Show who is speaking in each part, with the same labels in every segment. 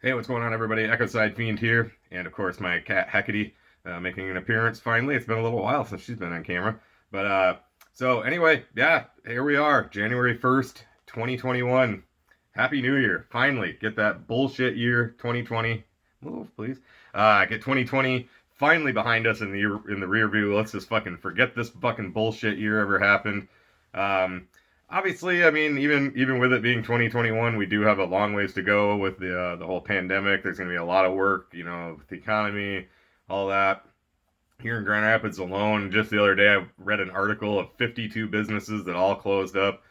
Speaker 1: Hey, what's going on, everybody? Ecoside Fiend here, and of course my cat Hecate making an appearance finally. It's been a little while since she's been on camera, but so anyway, yeah, here we are, January 1st, 2021. Happy New Year! Finally, get that bullshit year 2020. Move, please. Get 2020 finally behind us in the rear view. Let's just fucking forget this fucking bullshit year ever happened. Um, Obviously, I mean, even with it being 2021, we do have a long ways to go with the whole pandemic. There's going to be a lot of work, with the economy, all that. Here in Grand Rapids alone, just the other day, I read an article of 52 businesses that all closed up.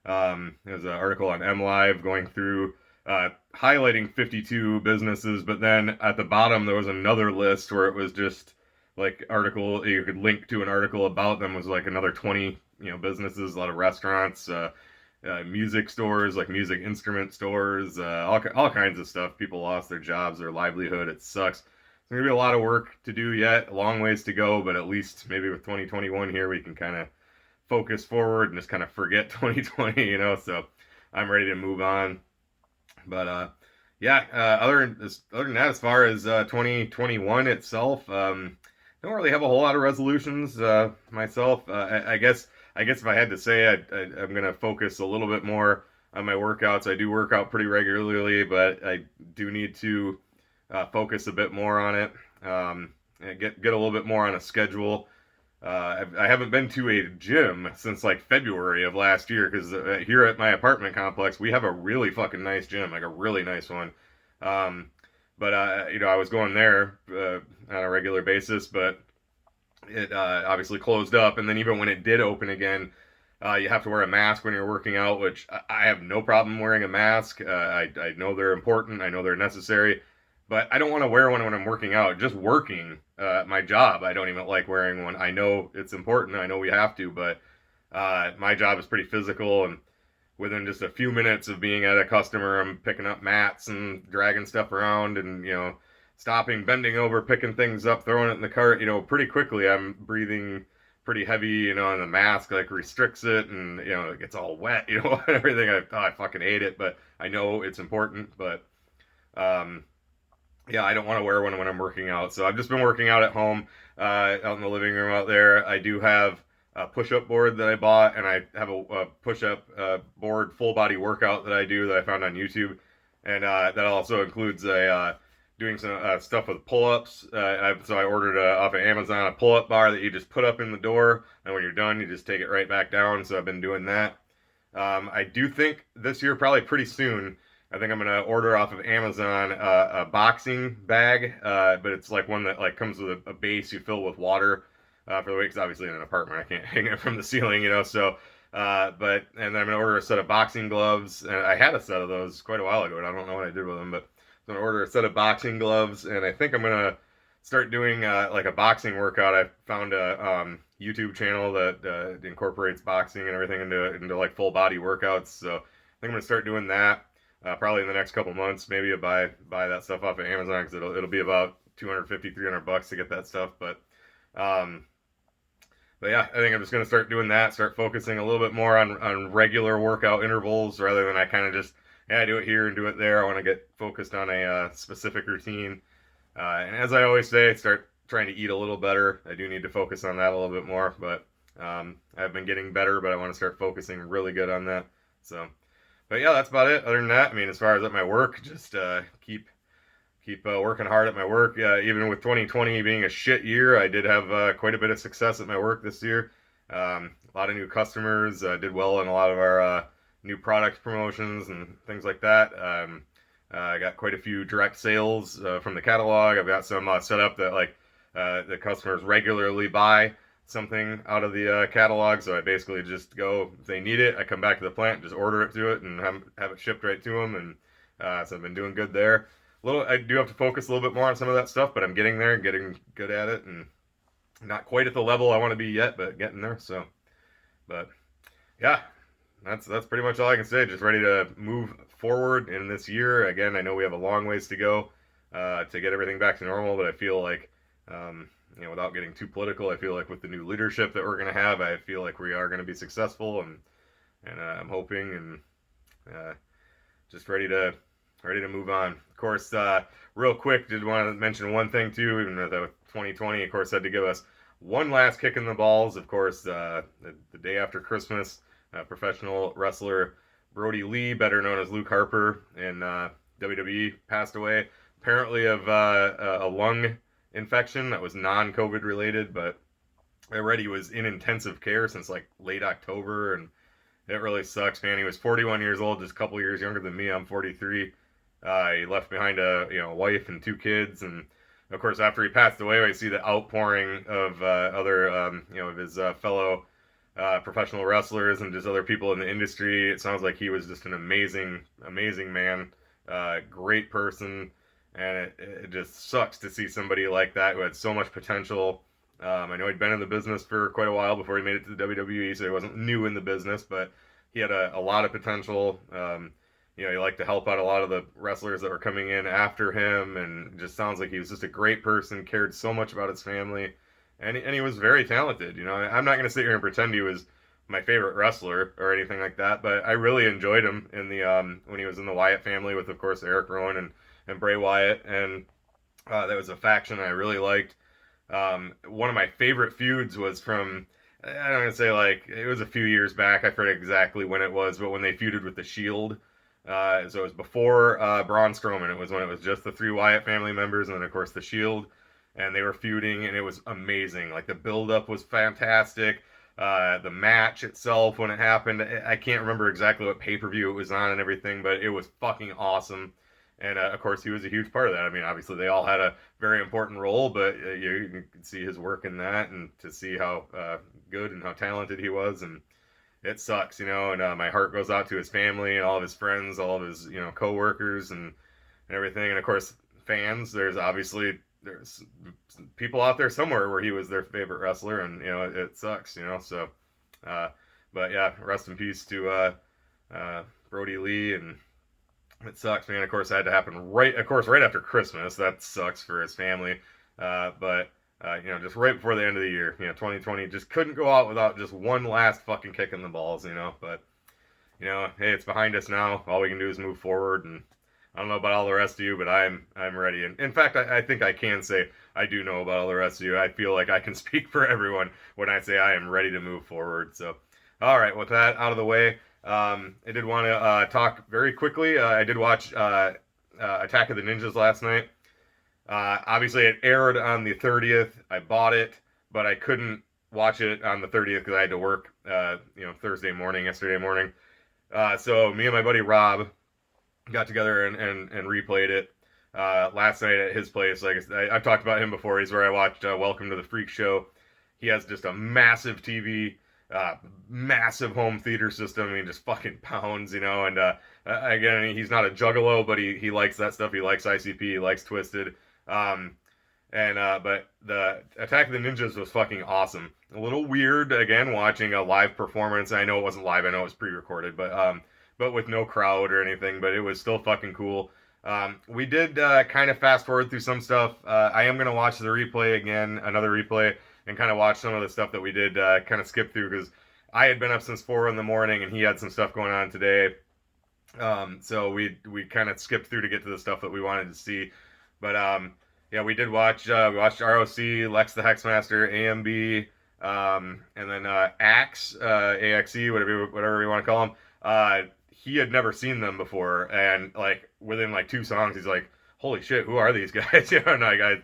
Speaker 1: There's an article on MLive going through highlighting 52 businesses, but then at the bottom there was another list where it was just like article you could link to an article about them was like another 20 businesses, a lot of restaurants, music stores, like music instrument stores, all kinds of stuff. People lost their jobs, their livelihood. It sucks. There's gonna be a lot of work to do yet, a long ways to go, but at least maybe with 2021 here we can kind of focus forward and just kind of forget 2020, So I'm ready to move on. But yeah, other than that, as far as 2021 itself, don't really have a whole lot of resolutions myself. I guess if I had to say, I'm gonna focus a little bit more on my workouts. I do work out pretty regularly, but I do need to focus a bit more on it. And get a little bit more on a schedule. I haven't been to a gym since like February of last year because here at my apartment complex we have a really fucking nice gym, like a really nice one. Um, but I was going there on a regular basis, but it obviously closed up. And then even when it did open again, you have to wear a mask when you're working out, which I have no problem wearing a mask. I know they're important. I know they're necessary, but I don't want to wear one when I'm working out. Just working my job, I don't even like wearing one. I know it's important. I know we have to, but my job is pretty physical, and within just a few minutes of being at a customer, I'm picking up mats and dragging stuff around, and stopping, bending over, picking things up, throwing it in the cart. Pretty quickly I'm breathing pretty heavy, and the mask like restricts it, and it gets all wet, and everything. I fucking hate it, but I know it's important. But um, yeah, I don't want to wear one when I'm working out. So I've just been working out at home, out in the living room out there. I do have a push-up board that I bought, and I have a push-up board full body workout that I do that I found on YouTube, and that also includes a doing some stuff with pull-ups. So I ordered off of Amazon a pull-up bar that you just put up in the door, and when you're done, you just take it right back down. So I've been doing that. I do think this year, probably pretty soon, I think I'm gonna order off of Amazon a boxing bag, but it's like one that like comes with a base you fill with water for the week. Because obviously in an apartment I can't hang it from the ceiling, So, but and then I'm gonna order a set of boxing gloves. And I had a set of those quite a while ago, and I don't know what I did with them. But I'm gonna order a set of boxing gloves, and I think I'm gonna start doing like a boxing workout. I found a YouTube channel that incorporates boxing and everything into like full body workouts. So I think I'm gonna start doing that probably in the next couple months. Maybe I'll buy that stuff off of Amazon because it'll be about 250, $300 to get that stuff. Um, but yeah, I think I'm just gonna start doing that. Start focusing a little bit more on regular workout intervals rather than I kind of just I do it here and do it there. I want to get focused on a specific routine. And as I always say, start trying to eat a little better. I do need to focus on that a little bit more, but I've been getting better, but I want to start focusing really good on that. So, but yeah, that's about it. Other than that, I mean, as far as at my work, just keep working hard at my work. Even with 2020 being a shit year, I did have quite a bit of success at my work this year. A lot of new customers. Did well in a lot of our new product promotions and things like that. I got quite a few direct sales from the catalog. I've got some set up that like the customers regularly buy something out of the catalog. So I basically just go if they need it. I come back to the plant, just order it to it, and have it shipped right to them. And so I've been doing good there. I do have to focus a little bit more on some of that stuff, but I'm getting there and getting good at it, and not quite at the level I want to be yet, but getting there. So, but yeah, that's pretty much all I can say. Just ready to move forward in this year. Again, I know we have a long ways to go to get everything back to normal, but I feel like, without getting too political, I feel like with the new leadership that we're going to have, I feel like we are going to be successful, and I'm hoping and just ready to move on. course, real quick, did want to mention one thing too. Even though 2020, of course, had to give us one last kick in the balls. Of course, the day after Christmas, professional wrestler Brody Lee, better known as Luke Harper in WWE, passed away. Apparently of a lung infection that was non-COVID related, but I read he was in intensive care since like late October, and it really sucks, man. He was 41 years old, just a couple years younger than me. I'm 43. He left behind a wife and two kids, and of course after he passed away, I see the outpouring of other of his fellow professional wrestlers and just other people in the industry. It sounds like he was just an amazing man, great person, and it just sucks to see somebody like that who had so much potential. I know he'd been in the business for quite a while before he made it to the WWE, so he wasn't new in the business, but he had a lot of potential. He liked to help out a lot of the wrestlers that were coming in after him, and it just sounds like he was just a great person, cared so much about his family, and he was very talented. I'm not going to sit here and pretend he was my favorite wrestler or anything like that, but I really enjoyed him in the when he was in the Wyatt family with, of course, Eric Rowan and Bray Wyatt, and that was a faction I really liked. One of my favorite feuds was from, I don't want to say like, it was a few years back. I forget exactly when it was, but when they feuded with the Shield. So it was before Braun Strowman. It was when it was just the three Wyatt family members, and then of course the Shield, and they were feuding, and it was amazing. Like the build-up was fantastic. The match itself, when it happened, I can't remember exactly what pay-per-view it was on and everything, but it was fucking awesome. And of course, he was a huge part of that. I mean, obviously, they all had a very important role, but you could see his work in that, and to see how good and how talented he was. And it sucks, And my heart goes out to his family and all of his friends, all of his co-workers, and everything. And of course, fans. There's people out there somewhere where he was their favorite wrestler, and it sucks, So, but yeah, rest in peace to Brody Lee. And it sucks, man. Of course, it had to happen right after Christmas. That sucks for his family. But just right before the end of the year, 2020 just couldn't go out without just one last fucking kick in the balls, But, hey, it's behind us now. All we can do is move forward. And I don't know about all the rest of you, but I'm ready. And in fact, I think I can say I do know about all the rest of you. I feel like I can speak for everyone when I say I am ready to move forward. So, all right, with that out of the way, I did want to talk very quickly. I did watch Attack of the Ninjas last night. Obviously, it aired on the 30th. I bought it, but I couldn't watch it on the 30th because I had to work, yesterday morning. So me and my buddy Rob got together and replayed it last night at his place. Like I've talked about him before. He's where I watched Welcome to the Freak Show. He has just a massive TV. Massive home theater system. I mean, just fucking pounds, and again, he's not a juggalo, but he likes that stuff. He likes ICP, he likes Twisted, but the Attack of the Ninjas was fucking awesome. A little weird, again, watching a live performance. I know it wasn't live, I know it was pre-recorded, but with no crowd or anything, but it was still fucking cool. We did kind of fast forward through some stuff. I am gonna watch the replay again, another replay, and kind of watch some of the stuff that we did kind of skip through, because I had been up since 4 in the morning and he had some stuff going on today. So we kind of skipped through to get to the stuff that we wanted to see. But yeah, we did watch, we watched ROC, Lex the Hexmaster, AMB, and then Axe, AXE, whatever you want to call him. He had never seen them before, and like within like 2 songs, he's like, holy shit, who are these guys? And I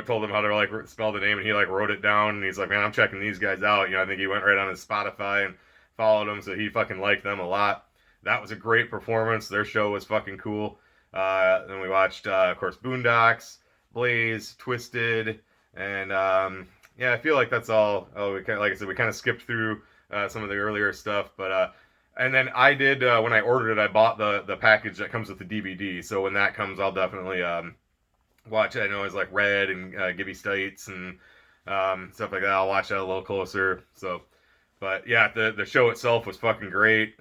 Speaker 1: told him how to like spell the name, and he like wrote it down, and he's like, man, I'm checking these guys out. I think he went right on his Spotify and followed them, so he fucking liked them a lot. That was a great performance. Their show was fucking cool. Then we watched, of course, Boondocks, Blaze, Twisted, and yeah, I feel like that's all. Like I said, we kind of skipped through some of the earlier stuff, but and then I did, when I ordered it, I bought the package that comes with the DVD. So when that comes, I'll definitely watch it. I know it's like Red and Gibby States and stuff like that. I'll watch that a little closer. So, but yeah, the show itself was fucking great.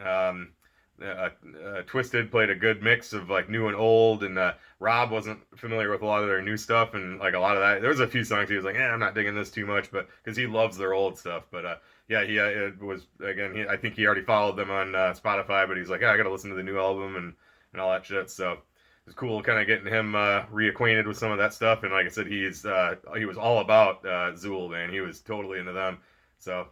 Speaker 1: Twisted played a good mix of like new and old, and Rob wasn't familiar with a lot of their new stuff, and like a lot of that. There was a few songs he was like, I'm not digging this too much, but because he loves their old stuff. But yeah, it was, again, I think he already followed them on Spotify, but he's like, I gotta listen to the new album and all that shit. So was cool kind of getting him reacquainted with some of that stuff. And like I said, he was all about Zool, man. He was totally into them. So,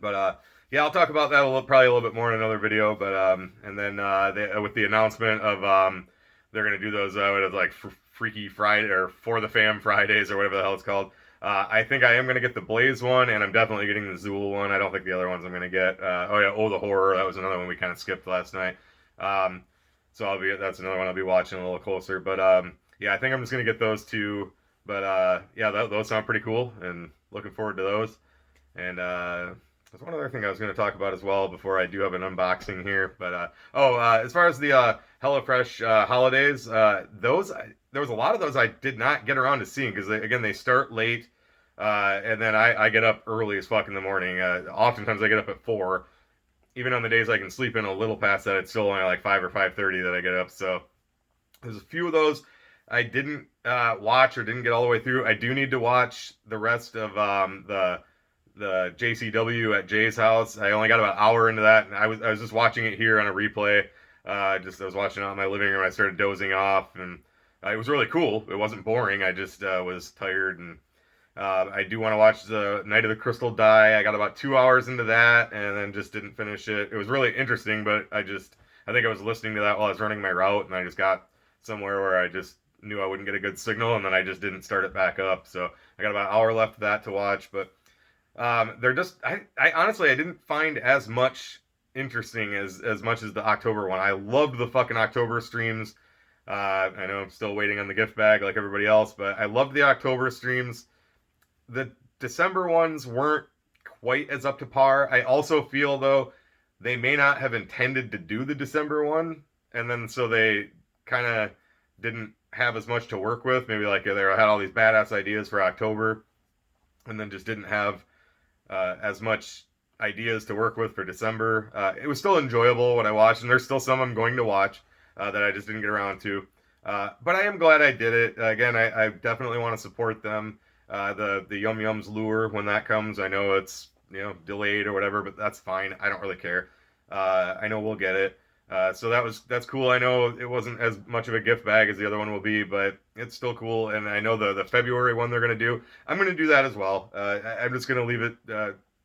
Speaker 1: but yeah, I'll talk about that probably a little bit more in another video. But and then with the announcement of they're gonna do those what is it, like Freaky Friday or For the Fam Fridays or whatever the hell it's called. I think I am gonna get the Blaze one, and I'm definitely getting the Zool one. I don't think the other ones I'm gonna get. Oh yeah, Oh the Horror. That was another one we kind of skipped last night. So that's another one I'll be watching a little closer. But yeah, I think I'm just gonna get those two. But yeah, those sound pretty cool, and looking forward to those. And there's one other thing I was going to talk about as well before I do have an unboxing here. But as far as the HelloFresh holidays, there was a lot of those I did not get around to seeing because again they start late, and then I get up early as fuck in the morning. Oftentimes I get up at 4. Even on the days I can sleep in a little past that, it's still only like 5 or 5:30 that I get up. So there's a few of those I didn't watch or didn't get all the way through. I do need to watch the rest of the JCW at Jay's house. I only got about an hour into that, and I was just watching it here on a replay. I was watching it in my living room. I started dozing off, and it was really cool. It wasn't boring. I just was tired, and I do want to watch the Night of the Crystal Die. I got about 2 hours into that, and then just didn't finish it. It was really interesting, but I think I was listening to that while I was running my route, and I just got somewhere where I just knew I wouldn't get a good signal, and then I just didn't start it back up. So I got about an hour left of that to watch, but they're just I honestly I didn't find as much interesting as much as the October one. I loved the fucking October streams. I know I'm still waiting on the gift bag like everybody else, but I loved the October streams. The December ones weren't quite as up to par. I also feel though they may not have intended to do the December one, and then so they kind of didn't have as much to work with. Maybe like they had all these badass ideas for October, and then just didn't have as much ideas to work with for December. It was still enjoyable when I watched, and there's still some I'm going to watch that I just didn't get around to. But I am glad I did it. Again, I definitely want to support them. The Yum Yums lure when that comes. I know it's delayed or whatever, but that's fine. I don't really care. I know we'll get it. So that's cool. I know it wasn't as much of a gift bag as the other one will be, but it's still cool. And I know the February one they're gonna do. I'm gonna do that as well. I'm just gonna leave it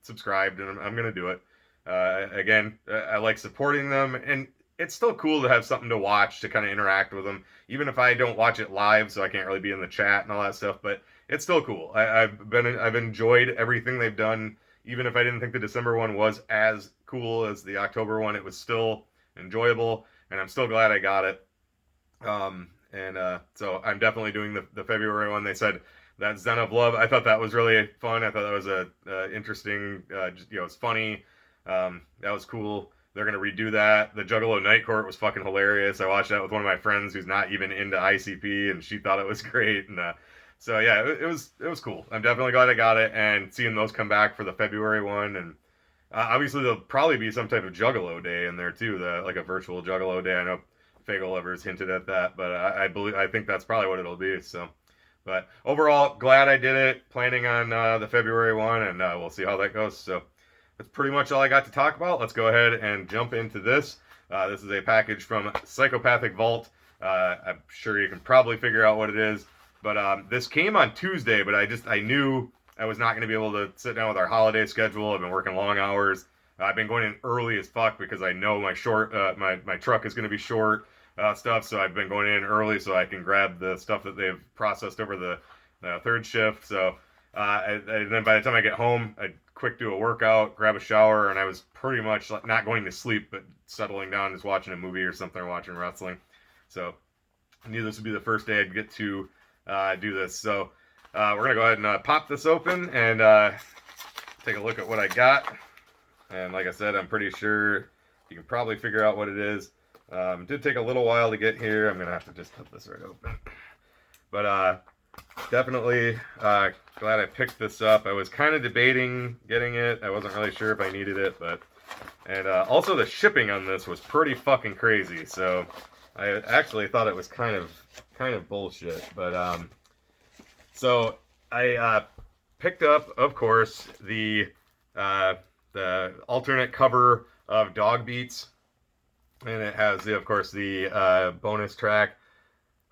Speaker 1: subscribed, and I'm gonna do it. Again, I like supporting them, and it's still cool to have something to watch to kind of interact with them, even if I don't watch it live, so I can't really be in the chat and all that stuff. But it's still cool. I've enjoyed everything they've done, even if I didn't think the December one was as cool as the October one. It was still enjoyable, and I'm still glad I got it. So I'm definitely doing the February one. They said that Zen of Love. I thought that was really fun. I thought that was a interesting. It's funny. That was cool. They're gonna redo that. The Juggalo Night Court was fucking hilarious. I watched that with one of my friends who's not even into ICP, and she thought it was great. And so yeah, it was cool. I'm definitely glad I got it, and seeing those come back for the February one. And obviously, there'll probably be some type of Juggalo Day in there too, like a virtual Juggalo Day. I know Fagel Lovers hinted at that, but I think that's probably what it'll be. So, but overall, glad I did it. Planning on the February one, and we'll see how that goes. So that's pretty much all I got to talk about. Let's go ahead and jump into this. This is a package from Psychopathic Vault. I'm sure you can probably figure out what it is, but this came on Tuesday, but I knew I was not going to be able to sit down with our holiday schedule. I've been working long hours. I've been going in early as fuck because I know my truck is going to be short stuff. So I've been going in early so I can grab the stuff that they've processed over the third shift. So and then by the time I get home, I'd quick do a workout, grab a shower, and I was pretty much not going to sleep, but settling down, just watching a movie or something, or watching wrestling. So I knew this would be the first day I'd get to do this. So we're going to go ahead and pop this open and take a look at what I got. And like I said, I'm pretty sure you can probably figure out what it is. It did take a little while to get here. I'm going to have to just cut this right open. But definitely glad I picked this up. I was kind of debating getting it. I wasn't really sure if I needed it, and also the shipping on this was pretty fucking crazy. So I actually thought it was kind of bullshit. But so I picked up, of course, the alternate cover of Dog Beats, and it has, of course, the bonus track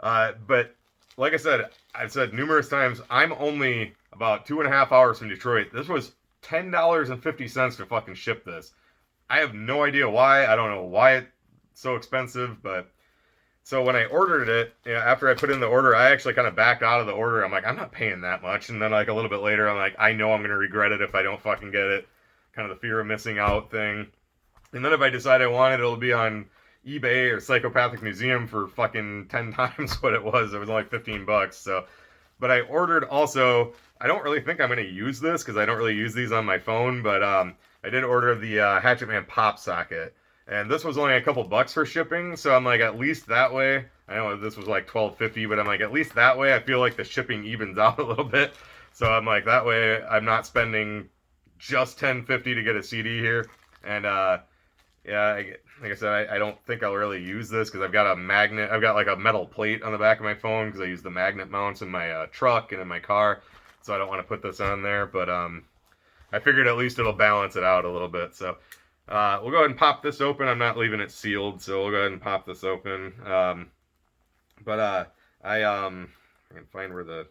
Speaker 1: But like I said, I've said numerous times, I'm only about 2.5 hours from Detroit. This was $10.50 to fucking ship this. I have no idea why. I don't know why it's so expensive, but so when I ordered it, after I put in the order, I actually kind of backed out of the order. I'm like, I'm not paying that much. And then like a little bit later, I'm like, I know I'm gonna regret it if I don't fucking get it. Kind of the fear of missing out thing. And then if I decide I want it, it'll be on eBay or Psychopathic Museum for fucking 10 times what it was. It was only 15 bucks. So, but I ordered also. I don't really think I'm gonna use this because I don't really use these on my phone. But I did order the Hatchet Man pop socket, and this was only a couple bucks for shipping. So I'm like, at least that way. I know this was like $12.50, but I'm like, at least that way I feel like the shipping evens out a little bit. So I'm like, that way I'm not spending just $10.50 to get a CD here. And yeah, like I said, I don't think I'll really use this because I've got a magnet. I've got like a metal plate on the back of my phone because I use the magnet mounts in my truck and in my car. So I don't want to put this on there. But I figured at least it'll balance it out a little bit. So we'll go ahead and pop this open. I'm not leaving it sealed, so we'll go ahead and pop this open. But I can find where the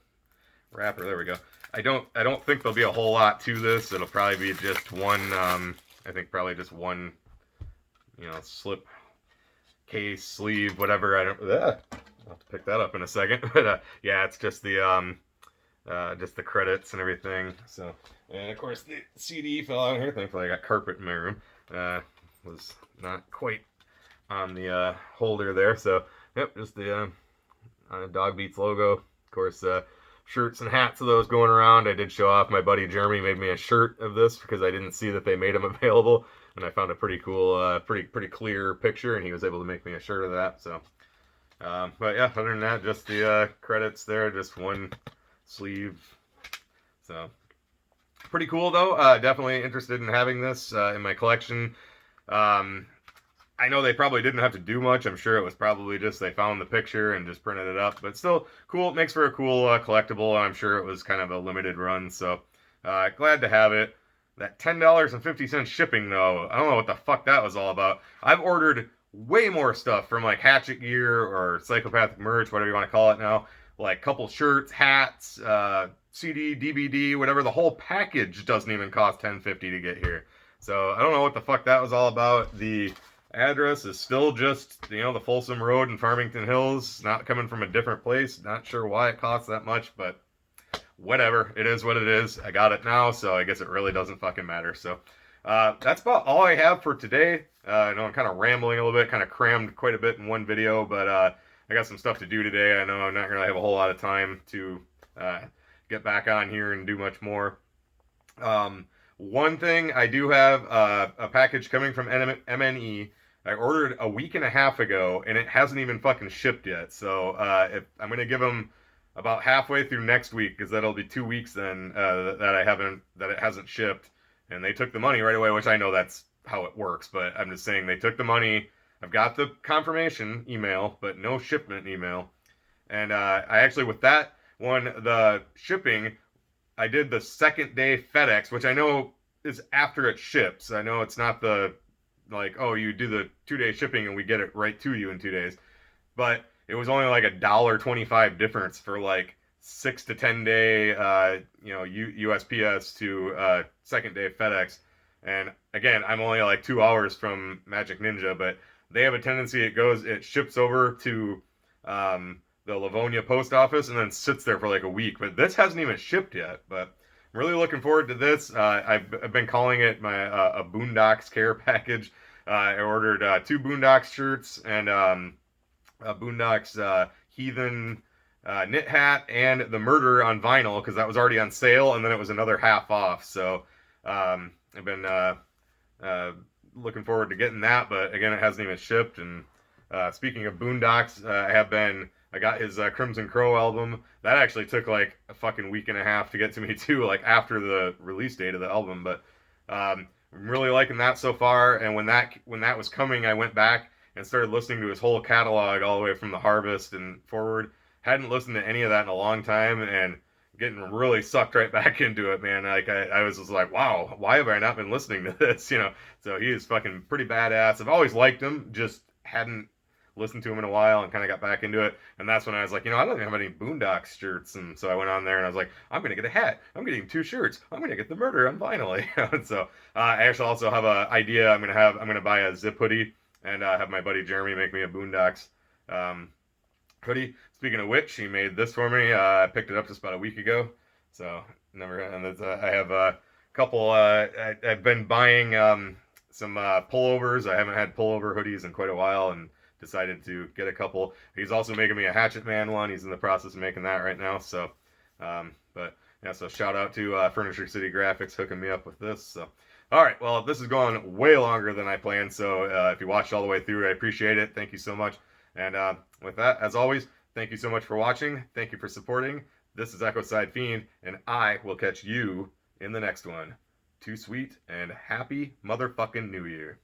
Speaker 1: wrapper. There we go. I don't think there'll be a whole lot to this. It'll probably be just one. I think probably just one. Slip, case, sleeve, whatever. I'll have to pick that up in a second. But yeah, it's just the credits and everything. So, and of course the CD fell out here. Thankfully, I got carpet in my room. Was not quite on the holder there. So, yep, just the Dog Beats logo. Of course, shirts and hats of those going around. I did show off. My buddy Jeremy made me a shirt of this because I didn't see that they made them available. And I found a pretty cool, pretty clear picture, and he was able to make me a shirt of that. So, but yeah, other than that, just the credits there, just one sleeve. So, pretty cool though. Definitely interested in having this in my collection. I know they probably didn't have to do much. I'm sure it was probably just they found the picture and just printed it up. But still, cool. It makes for a cool collectible, and I'm sure it was kind of a limited run. So, glad to have it. That $10.50 shipping, though, I don't know what the fuck that was all about. I've ordered way more stuff from like Hatchet Gear or Psychopathic merch, whatever you want to call it now. Like couple shirts, hats, CD, DVD, whatever. The whole package doesn't even cost $10.50 to get here. So I don't know what the fuck that was all about. The address is still just, the Folsom Road in Farmington Hills. Not coming from a different place. Not sure why it costs that much, but whatever, it is what it is. I got it now, so I guess it really doesn't fucking matter. So that's about all I have for today. I know I'm kind of rambling a little bit, kind of crammed quite a bit in one video, but I got some stuff to do today. I know I'm not going to have a whole lot of time to get back on here and do much more. One thing, I do have a package coming from MNE. I ordered a week and a half ago, and it hasn't even fucking shipped yet. So if I'm going to give them about halfway through next week, because that'll be 2 weeks then that it hasn't shipped, and they took the money right away, which I know that's how it works, but I'm just saying they took the money. I've got the confirmation email, but no shipment email. And I actually, with that one, the shipping, I did the second day FedEx, which I know is after it ships. I know it's not the you do the 2-day shipping and we get it right to you in 2 days, but it was only like $1.25 difference for like 6 to 10 day, USPS to second day FedEx. And again, I'm only like 2 hours from Magic Ninja, but they have a tendency, it ships over to the Livonia post office and then sits there for like a week. But this hasn't even shipped yet. But I'm really looking forward to this. I've been calling it my a Boondocks care package. I ordered 2 Boondocks shirts and a Boondocks Heathen knit hat and the Murder on vinyl because that was already on sale, and then it was another half off. So I've been looking forward to getting that, but again, it hasn't even shipped. And speaking of Boondocks, I got his Crimson Crow album. That actually took like a fucking week and a half to get to me too, like after the release date of the album. But I'm really liking that so far. And when that was coming, I went back and started listening to his whole catalog all the way from the Harvest and forward. Hadn't listened to any of that in a long time, and getting really sucked right back into it, man. Like I was just like, wow, why have I not been listening to this? So he is fucking pretty badass. I've always liked him, just hadn't listened to him in a while and kind of got back into it. And that's when I was like, I don't even have any Boondocks shirts. And so I went on there and I was like, I'm going to get a hat. I'm getting 2 shirts. I'm going to get the murder on vinyl. And so I actually also have an idea. I'm going to buy a zip hoodie and have my buddy Jeremy make me a Boondocks hoodie. Speaking of which, he made this for me. I picked it up just about a week ago. So never, and I have a couple. I've been buying some pullovers. I haven't had pullover hoodies in quite a while, and decided to get a couple. He's also making me a Hatchet Man one. He's in the process of making that right now. So, but yeah, so shout out to Furniture City Graphics hooking me up with this. So, all right, well, this is going way longer than I planned. So if you watched all the way through, I appreciate it. Thank you so much. And with that, as always, thank you so much for watching. Thank you for supporting. This is Echoside Fiend, and I will catch you in the next one. Too sweet, and happy motherfucking New Year.